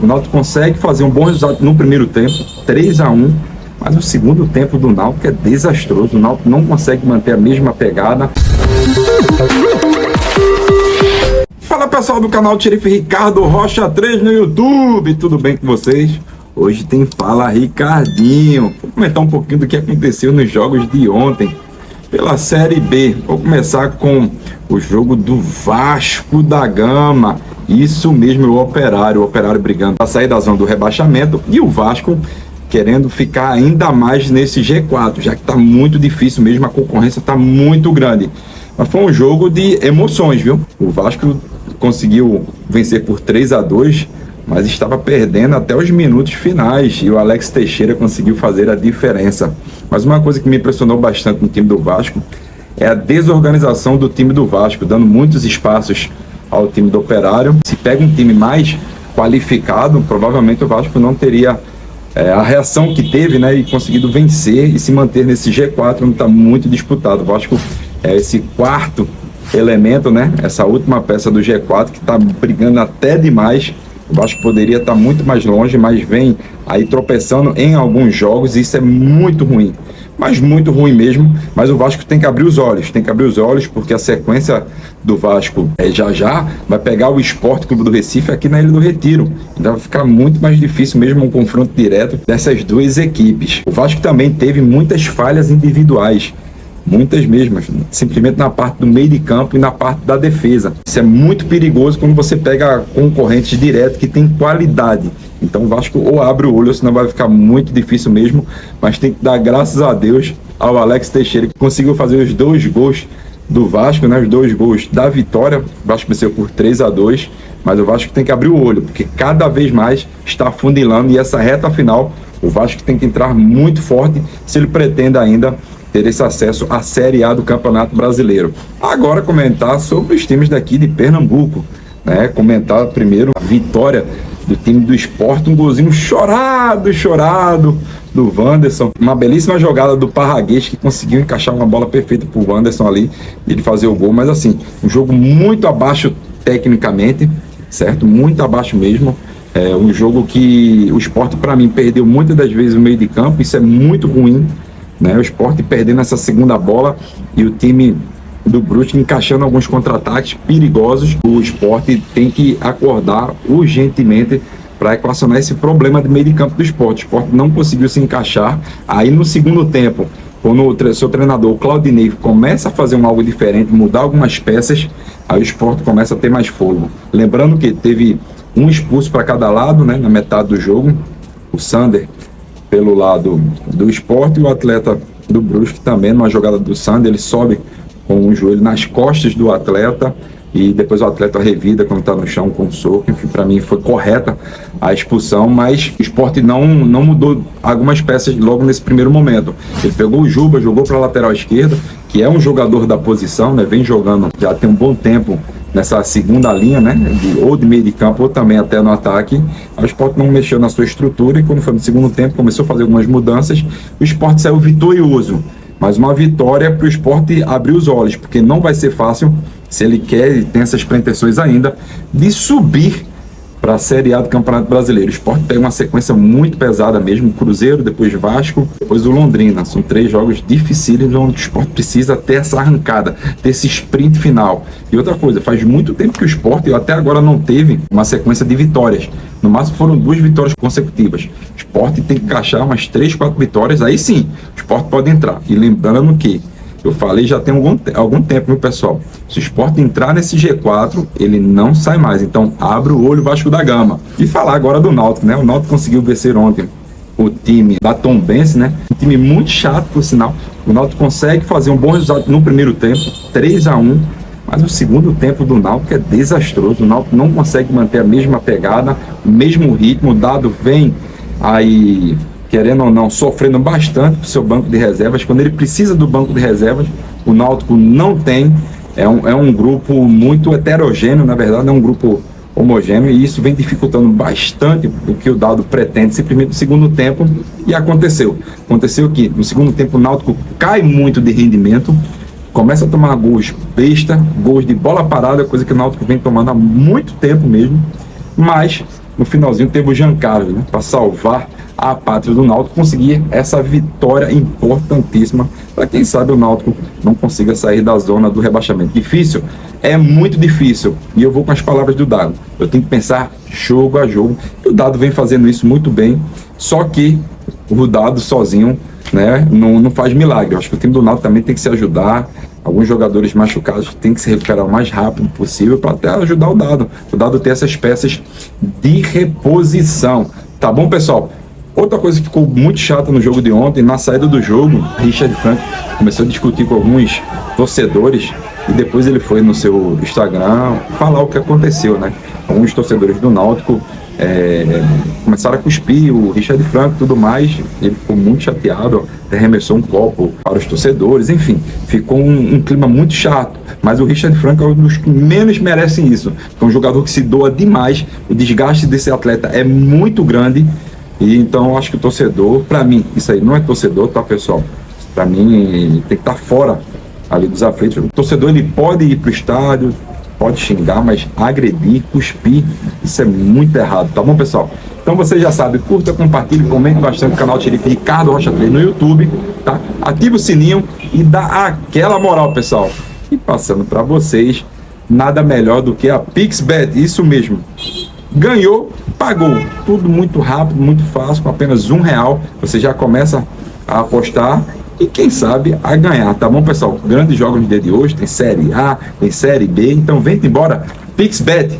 O Náutico consegue fazer um bom resultado no primeiro tempo, 3-1, mas o segundo tempo do Náutico é desastroso. O Náutico não consegue manter a mesma pegada. Fala pessoal do canal Xerife Ricardo Rocha 3 no YouTube, tudo bem com vocês? Hoje tem Fala Ricardinho. Vou comentar um pouquinho do que aconteceu nos jogos de ontem pela Série B. Vou começar com o jogo do Vasco da Gama. Isso mesmo, o Operário brigando para sair da zona do rebaixamento e o Vasco querendo ficar ainda mais nesse G4, já que está muito difícil mesmo, a concorrência está muito grande. Mas foi um jogo de emoções, viu? O Vasco conseguiu vencer por 3-2, mas estava perdendo até os minutos finais e o Alex Teixeira conseguiu fazer a diferença. Mas uma coisa que me impressionou bastante no time do Vasco é a desorganização do time do Vasco, dando muitos espaços ao time do Operário. Se pega um time mais qualificado, provavelmente o Vasco não teria a reação que teve, né, e conseguido vencer e se manter nesse G4, onde está muito disputado. O Vasco é esse quarto elemento, né, essa última peça do G4 que está brigando até demais. O Vasco poderia estar muito mais longe, mas vem aí tropeçando em alguns jogos e isso é muito ruim. Mas muito ruim mesmo, mas o Vasco tem que abrir os olhos, porque a sequência do Vasco já vai pegar o Sport Clube do Recife aqui na Ilha do Retiro, então vai ficar muito mais difícil mesmo um confronto direto dessas duas equipes. O Vasco também teve muitas falhas individuais, muitas mesmas, simplesmente na parte do meio de campo e na parte da defesa. Isso é muito perigoso quando você pega concorrentes direto que tem qualidade. Então o Vasco ou abre o olho, senão vai ficar muito difícil mesmo, mas tem que dar graças a Deus ao Alex Teixeira, que conseguiu fazer os 2 gols do Vasco, né, os 2 gols da vitória. O Vasco venceu por 3-2, mas o Vasco tem que abrir o olho, porque cada vez mais está afunilando e essa reta final, o Vasco tem que entrar muito forte se ele pretende ainda ter esse acesso à Série A do Campeonato Brasileiro. Agora comentar sobre os times daqui de Pernambuco, né, comentar primeiro a vitória do time do Sport, um golzinho chorado do Wanderson, uma belíssima jogada do Parraguês que conseguiu encaixar uma bola perfeita pro Wanderson ali e ele fazer o gol, mas assim, um jogo muito abaixo tecnicamente, certo? Muito abaixo mesmo. É um jogo que o Sport, para mim, perdeu muitas das vezes no meio de campo, isso é muito ruim, né? O Sport perdendo essa segunda bola e o time do Brusque encaixando alguns contra-ataques perigosos. O Sport tem que acordar urgentemente para equacionar esse problema de meio de campo do Sport. O Sport não conseguiu se encaixar. Aí no segundo tempo, quando o seu treinador, o Claudinei, começa a fazer algo diferente, mudar algumas peças, aí o Sport começa a ter mais fogo. Lembrando que teve um expulso para cada lado, né, na metade do jogo. O Sander pelo lado do Sport e o atleta do Brusque também, numa jogada do Sander, ele sobe com o joelho nas costas do atleta e depois o atleta revida quando está no chão com o soco. Enfim, para mim foi correta a expulsão, mas o Sport não mudou algumas peças logo nesse primeiro momento. Ele pegou o Juba, jogou para a lateral esquerda, que é um jogador da posição, né, vem jogando já tem um bom tempo nessa segunda linha, né, ou de meio de campo ou também até no ataque. O Sport não mexeu na sua estrutura e quando foi no segundo tempo começou a fazer algumas mudanças, o Sport saiu vitorioso. Mas uma vitória para o Sport abrir os olhos, porque não vai ser fácil, se ele quer e tem essas pretensões ainda, de subir para a Série A do Campeonato Brasileiro. O Sport pega uma sequência muito pesada mesmo, Cruzeiro, depois Vasco, depois o Londrina. São 3 jogos difíceis onde o Sport precisa ter essa arrancada, ter esse sprint final. E outra coisa, faz muito tempo que o Sport até agora não teve uma sequência de vitórias. No máximo foram 2 vitórias consecutivas. O Sport tem que encaixar umas 3, 4 vitórias, aí sim, o Sport pode entrar. E lembrando que eu falei já tem algum tempo, meu pessoal. Se o Sport entrar nesse G4, ele não sai mais. Então, abre o olho Vasco da Gama. E falar agora do Náutico, né? O Náutico conseguiu vencer ontem o time da Tombense, né? Um time muito chato, por sinal. O Náutico consegue fazer um bom resultado no primeiro tempo, 3-1. Mas o segundo tempo do Náutico é desastroso. O Náutico não consegue manter a mesma pegada, o mesmo ritmo. O Dado vem aí, querendo ou não, sofrendo bastante para o seu banco de reservas. Quando ele precisa do banco de reservas, o Náutico não tem. É um grupo muito heterogêneo, na verdade, é um grupo homogêneo, e isso vem dificultando bastante o que o Dado pretende, simplesmente no segundo tempo. E aconteceu que no segundo tempo o Náutico cai muito de rendimento, começa a tomar gols besta, gols de bola parada, coisa que o Náutico vem tomando há muito tempo mesmo, mas no finalzinho teve o Jean Carlos, né, para salvar a pátria do Náutico, conseguir essa vitória importantíssima para quem sabe o Náutico não consiga sair da zona do rebaixamento. Difícil? É muito difícil. E eu vou com as palavras do Dado. Eu tenho que pensar jogo a jogo. E o Dado vem fazendo isso muito bem, só que o Dado sozinho, né, não faz milagre. Eu acho que o time do Náutico também tem que se ajudar. Alguns jogadores machucados têm que se recuperar o mais rápido possível para até ajudar o Dado. O Dado ter essas peças de reposição. Tá bom, pessoal? Outra coisa que ficou muito chata no jogo de ontem, na saída do jogo, Richard Franco começou a discutir com alguns torcedores e depois ele foi no seu Instagram falar o que aconteceu, né? Alguns torcedores do Náutico começaram a cuspir o Richard Franco e tudo mais. Ele ficou muito chateado, até arremessou um copo para os torcedores, enfim, ficou um clima muito chato. Mas o Richard Franco é um dos que menos merecem isso, é um jogador que se doa demais, o desgaste desse atleta é muito grande. E então eu acho que o torcedor, para mim, isso aí não é torcedor, tá, pessoal? Para mim tem que estar fora ali dos aflitos. O torcedor ele pode ir pro estádio, pode xingar, mas agredir, cuspir, isso é muito errado, tá bom, pessoal? Então você já sabe, curta, compartilhe, comente bastante no canal Xerife Ricardo Rocha 3 no YouTube, tá? Ativa o sininho e dá aquela moral, pessoal. E passando para vocês, nada melhor do que a PixBet, isso mesmo. Ganhou, pagou, tudo muito rápido, muito fácil, com apenas R$1, você já começa a apostar e quem sabe a ganhar, tá bom, pessoal? Grandes jogos no dia de hoje, tem Série A, tem Série B, então vem embora, PixBet.